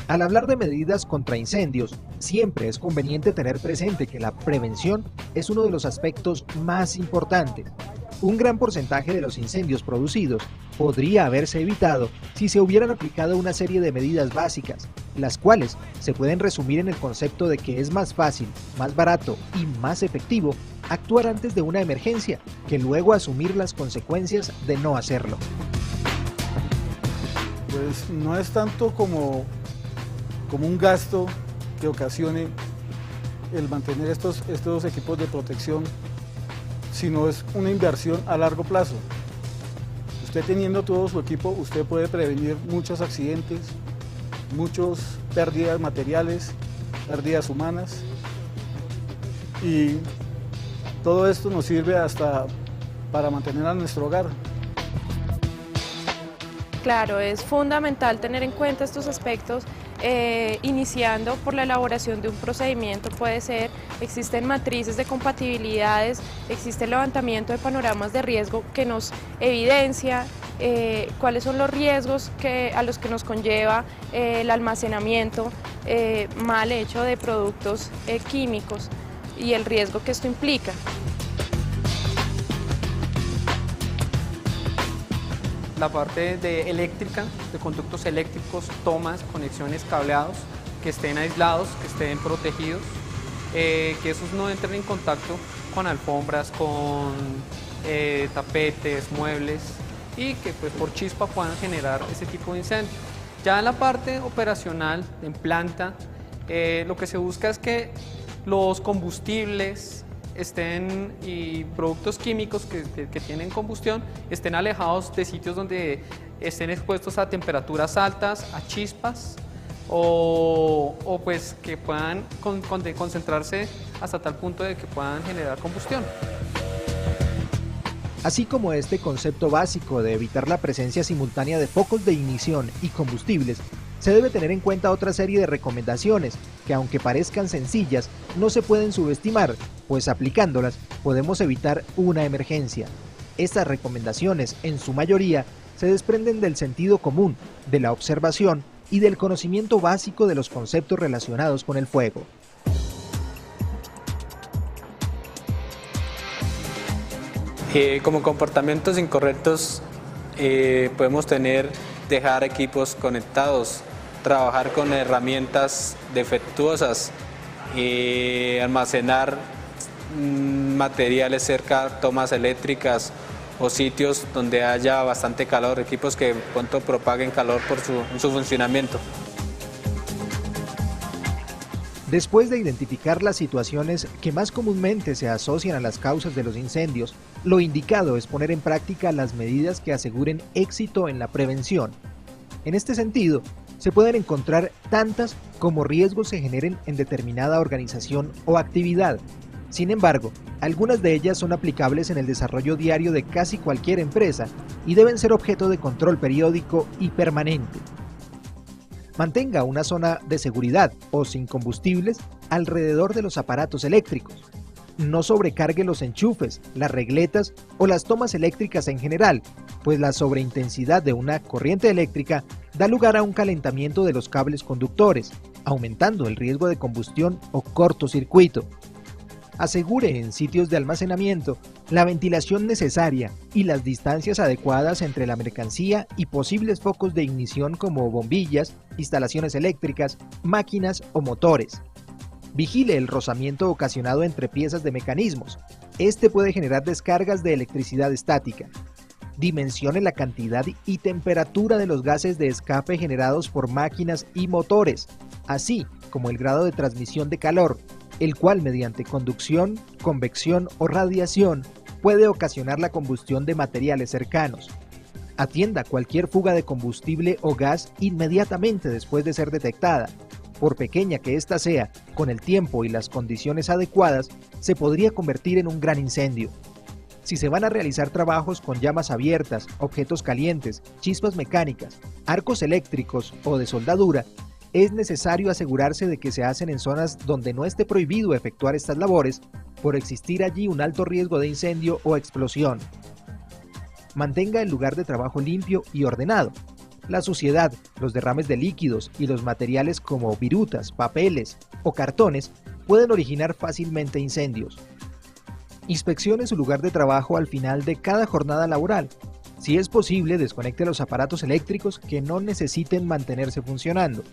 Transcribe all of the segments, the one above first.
Al hablar de medidas contra incendios, siempre es conveniente tener presente que la prevención es uno de los aspectos más importantes. Un gran porcentaje de los incendios producidos podría haberse evitado si se hubieran aplicado una serie de medidas básicas, las cuales se pueden resumir en el concepto de que es más fácil, más barato y más efectivo actuar antes de una emergencia que luego asumir las consecuencias de no hacerlo. Pues no es tanto como un gasto que ocasione el mantener estos equipos de protección, sino es una inversión a largo plazo. Usted teniendo todo su equipo, usted puede prevenir muchos accidentes, muchas pérdidas materiales, pérdidas humanas, y todo esto nos sirve hasta para mantener a nuestro hogar. Claro, es fundamental tener en cuenta estos aspectos, iniciando por la elaboración de un procedimiento. Existen matrices de compatibilidades, existe el levantamiento de panoramas de riesgo que nos evidencia cuáles son los riesgos a los que nos conlleva el almacenamiento mal hecho de productos químicos y el riesgo que esto implica. La parte de eléctrica, de conductos eléctricos, tomas, conexiones, cableados, que estén aislados, que estén protegidos, que esos no entren en contacto con alfombras, con tapetes, muebles, y que pues por chispa puedan generar ese tipo de incendio. Ya en la parte operacional, en planta, lo que se busca es que los combustibles y productos químicos que tienen combustión estén alejados de sitios donde estén expuestos a temperaturas altas, a chispas, o pues que puedan concentrarse hasta tal punto de que puedan generar combustión. Así como este concepto básico de evitar la presencia simultánea de focos de ignición y combustibles, se debe tener en cuenta otra serie de recomendaciones que, aunque parezcan sencillas, no se pueden subestimar, pues aplicándolas podemos evitar una emergencia. Estas recomendaciones, en su mayoría, se desprenden del sentido común, de la observación y del conocimiento básico de los conceptos relacionados con el fuego. Como comportamientos incorrectos podemos dejar equipos conectados, trabajar con herramientas defectuosas, almacenar materiales cerca, tomas eléctricas o sitios donde haya bastante calor, equipos que pronto propaguen calor por su funcionamiento. Después de identificar las situaciones que más comúnmente se asocian a las causas de los incendios, lo indicado es poner en práctica las medidas que aseguren éxito en la prevención. En este sentido, se pueden encontrar tantas como riesgos se generen en determinada organización o actividad. Sin embargo, algunas de ellas son aplicables en el desarrollo diario de casi cualquier empresa y deben ser objeto de control periódico y permanente. Mantenga una zona de seguridad o sin combustibles alrededor de los aparatos eléctricos. No sobrecargue los enchufes, las regletas o las tomas eléctricas en general, pues la sobreintensidad de una corriente eléctrica da lugar a un calentamiento de los cables conductores, aumentando el riesgo de combustión o cortocircuito. Asegure en sitios de almacenamiento la ventilación necesaria y las distancias adecuadas entre la mercancía y posibles focos de ignición como bombillas, instalaciones eléctricas, máquinas o motores. Vigile el rozamiento ocasionado entre piezas de mecanismos. Este puede generar descargas de electricidad estática. Dimensione la cantidad y temperatura de los gases de escape generados por máquinas y motores, así como el grado de transmisión de calor, el cual mediante conducción, convección o radiación puede ocasionar la combustión de materiales cercanos. Atienda cualquier fuga de combustible o gas inmediatamente después de ser detectada. Por pequeña que ésta sea, con el tiempo y las condiciones adecuadas, se podría convertir en un gran incendio. Si se van a realizar trabajos con llamas abiertas, objetos calientes, chispas mecánicas, arcos eléctricos o de soldadura, es necesario asegurarse de que se hacen en zonas donde no esté prohibido efectuar estas labores, por existir allí un alto riesgo de incendio o explosión. Mantenga el lugar de trabajo limpio y ordenado. La suciedad, los derrames de líquidos y los materiales como virutas, papeles o cartones pueden originar fácilmente incendios. Inspeccione su lugar de trabajo al final de cada jornada laboral. Si es posible, desconecte los aparatos eléctricos que no necesiten mantenerse funcionando.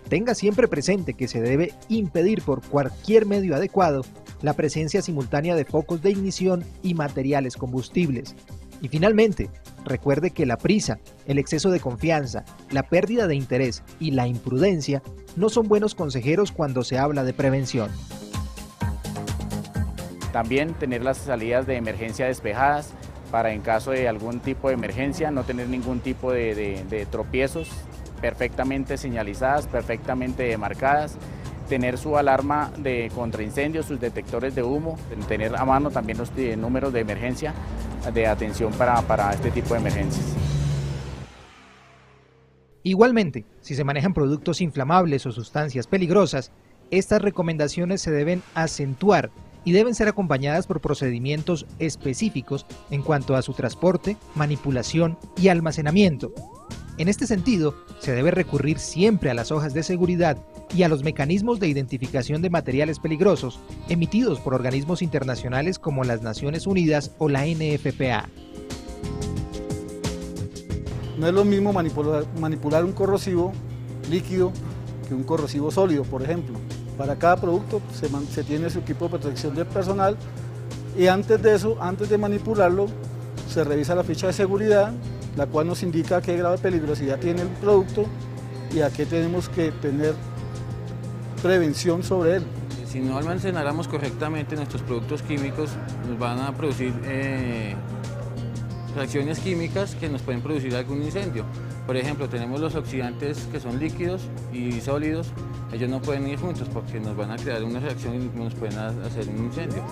Tenga siempre presente que se debe impedir por cualquier medio adecuado la presencia simultánea de focos de ignición y materiales combustibles. Y finalmente, recuerde que la prisa, el exceso de confianza, la pérdida de interés y la imprudencia no son buenos consejeros cuando se habla de prevención. También tener las salidas de emergencia despejadas para en caso de algún tipo de emergencia no tener ningún tipo de tropiezos, perfectamente señalizadas, perfectamente demarcadas, tener su alarma de contraincendios, sus detectores de humo, tener a mano también los números de emergencia de atención para este tipo de emergencias. Igualmente, si se manejan productos inflamables o sustancias peligrosas, estas recomendaciones se deben acentuar y deben ser acompañadas por procedimientos específicos en cuanto a su transporte, manipulación y almacenamiento. En este sentido, se debe recurrir siempre a las hojas de seguridad y a los mecanismos de identificación de materiales peligrosos emitidos por organismos internacionales como las Naciones Unidas o la NFPA. No es lo mismo manipular un corrosivo líquido que un corrosivo sólido, por ejemplo. Para cada producto se tiene su equipo de protección del personal y antes de eso, antes de manipularlo, se revisa la ficha de seguridad, la cual nos indica qué grado de peligrosidad tiene el producto y a qué tenemos que tener prevención sobre él. Si no almacenáramos correctamente nuestros productos químicos, nos van a producir reacciones químicas que nos pueden producir algún incendio. Por ejemplo, tenemos los oxidantes que son líquidos y sólidos, ellos no pueden ir juntos porque nos van a crear una reacción y nos pueden hacer un incendio.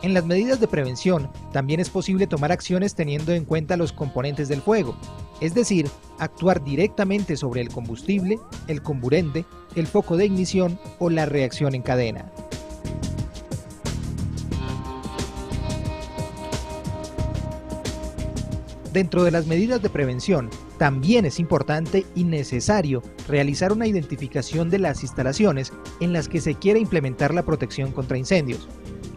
En las medidas de prevención, también es posible tomar acciones teniendo en cuenta los componentes del fuego, es decir, actuar directamente sobre el combustible, el comburente, el foco de ignición o la reacción en cadena. Dentro de las medidas de prevención, también es importante y necesario realizar una identificación de las instalaciones en las que se quiere implementar la protección contra incendios.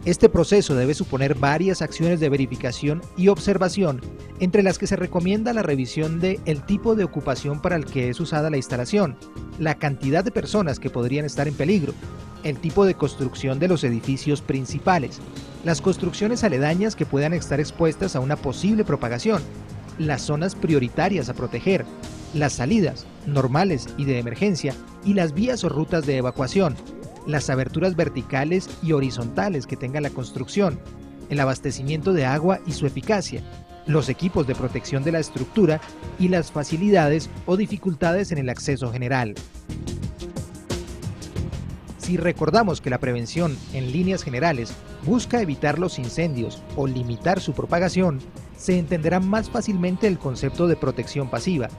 Este proceso debe suponer varias acciones de verificación y observación, entre las que se recomienda la revisión del tipo de ocupación para el que es usada la instalación, la cantidad de personas que podrían estar en peligro, el tipo de construcción de los edificios principales, las construcciones aledañas que puedan estar expuestas a una posible propagación, las zonas prioritarias a proteger, las salidas, normales y de emergencia, y las vías o rutas de evacuación, las aberturas verticales y horizontales que tenga la construcción, el abastecimiento de agua y su eficacia, los equipos de protección de la estructura y las facilidades o dificultades en el acceso general. Si recordamos que la prevención, en líneas generales, busca evitar los incendios o limitar su propagación, se entenderá más fácilmente el concepto de protección pasiva.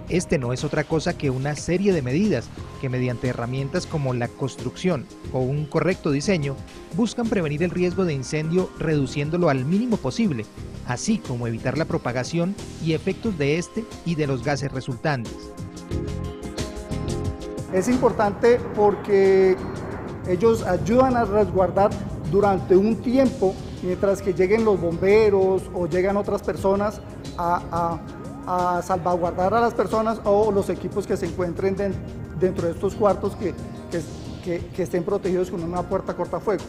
Este no es otra cosa que una serie de medidas que mediante herramientas como la construcción o un correcto diseño buscan prevenir el riesgo de incendio reduciéndolo al mínimo posible, así como evitar la propagación y efectos de este y de los gases resultantes. Es importante porque ellos ayudan a resguardar durante un tiempo mientras que lleguen los bomberos o llegan otras personas a salvaguardar a las personas o los equipos que se encuentren dentro de estos cuartos que estén protegidos con una puerta cortafuego.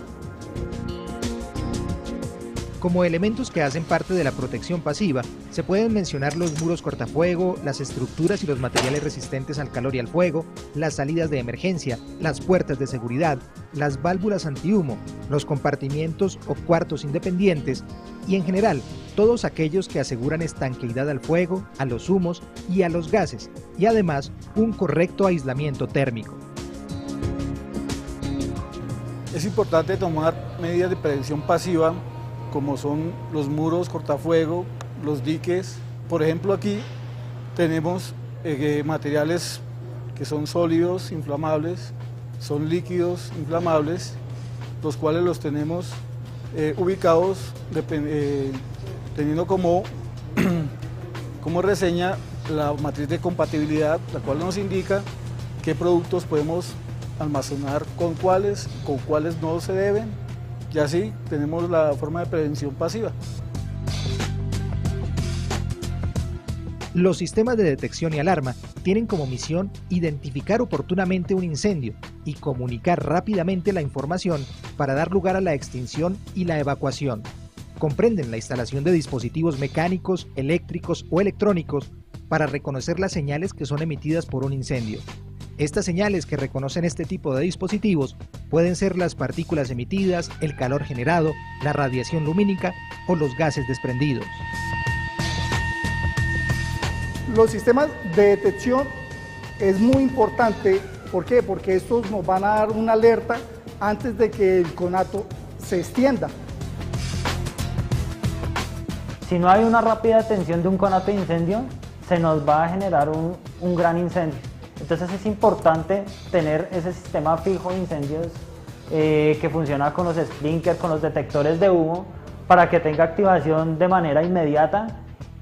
Como elementos que hacen parte de la protección pasiva, se pueden mencionar los muros cortafuego, las estructuras y los materiales resistentes al calor y al fuego, las salidas de emergencia, las puertas de seguridad, las válvulas antihumo, los compartimientos o cuartos independientes y en general todos aquellos que aseguran estanqueidad al fuego, a los humos y a los gases, y además un correcto aislamiento térmico. Es importante tomar medidas de prevención pasiva como son los muros cortafuego, los diques. Por ejemplo, aquí tenemos materiales que son sólidos, inflamables, son líquidos, inflamables, los cuales los tenemos ubicados teniendo como como reseña la matriz de compatibilidad, la cual nos indica qué productos podemos almacenar con cuáles no se deben, y así tenemos la forma de prevención pasiva. Los sistemas de detección y alarma tienen como misión identificar oportunamente un incendio y comunicar rápidamente la información para dar lugar a la extinción y la evacuación. Comprenden la instalación de dispositivos mecánicos, eléctricos o electrónicos para reconocer las señales que son emitidas por un incendio. Estas señales que reconocen este tipo de dispositivos pueden ser las partículas emitidas, el calor generado, la radiación lumínica o los gases desprendidos. Los sistemas de detección es muy importante, ¿por qué? Porque estos nos van a dar una alerta antes de que el conato se extienda. Si no hay una rápida detención de un conato de incendio, se nos va a generar un gran incendio. Entonces es importante tener ese sistema fijo de incendios que funciona con los sprinklers, con los detectores de humo, para que tenga activación de manera inmediata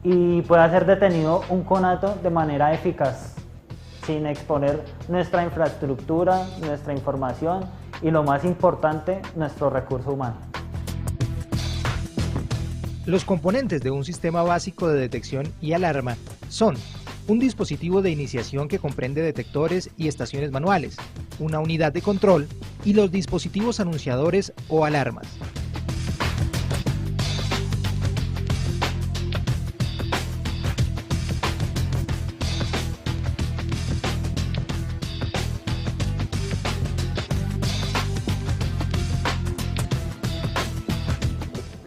y pueda ser detenido un conato de manera eficaz, sin exponer nuestra infraestructura, nuestra información y, lo más importante, nuestro recurso humano. Los componentes de un sistema básico de detección y alarma son un dispositivo de iniciación que comprende detectores y estaciones manuales, una unidad de control y los dispositivos anunciadores o alarmas.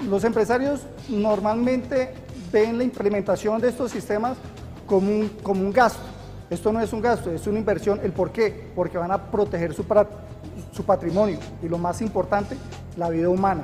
Los empresarios normalmente ven la implementación de estos sistemas como un gasto. Esto no es un gasto, es una inversión. ¿El por qué? Porque van a proteger su patrimonio y, lo más importante, la vida humana.